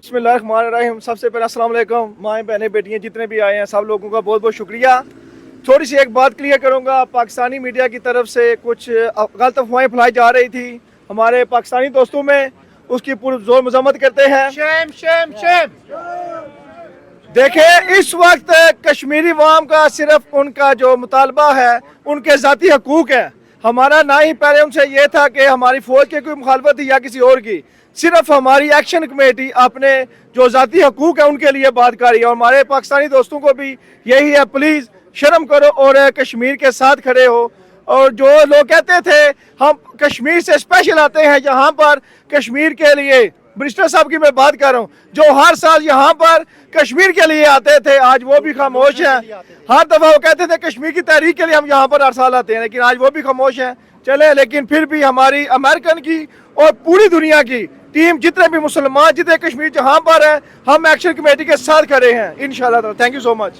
बिस्मिल्लाहिर्रहमानिर्रहीम। सबसे पहले अस्सलाम वालेकुम माएँ बहनें बेटियाँ जितने भी आए हैं सब लोगों का बहुत बहुत शुक्रिया। थोड़ी सी एक बात क्लियर करूँगा, पाकिस्तानी मीडिया की तरफ से कुछ गलत अफवाहें फैलाई जा रही थी हमारे पाकिस्तानी दोस्तों में, उसकी पुरजोर मजम्मत करते हैं। Shem Shem Shem. देखें, इस वक्त कश्मीरी वाम का सिर्फ उनका जो मुतालबा है उनके ज़ाती हकूक़ हैं। हमारा ना ही पहले उनसे ये था कि हमारी फ़ौज की कोई मुखालफत थी या किसी और की, सिर्फ हमारी एक्शन कमेटी अपने जो ज़ाती हकूक़ है उनके लिए बात कर रही है। और हमारे पाकिस्तानी दोस्तों को भी यही है, प्लीज़ शर्म करो और कश्मीर के साथ खड़े हो। और जो लोग कहते थे हम कश्मीर से स्पेशल आते हैं यहाँ पर कश्मीर के लिए, बैरिस्टर साहब की मैं बात कर रहा हूँ, जो हर साल यहाँ पर कश्मीर के लिए आते थे, आज वो भी खामोश हैं। हर दफ़ा वो कहते थे कश्मीर की तहरीक के लिए हम यहाँ पर हर साल आते हैं, लेकिन आज वो भी खामोश हैं। चले, लेकिन फिर भी हमारी अमेरिकन की और पूरी दुनिया की टीम, जितने भी मुसलमान जितने कश्मीर जहाँ पर हैं, हम एक्शन कमेटी के साथ खड़े हैं इंशाल्लाह। Thank you so much.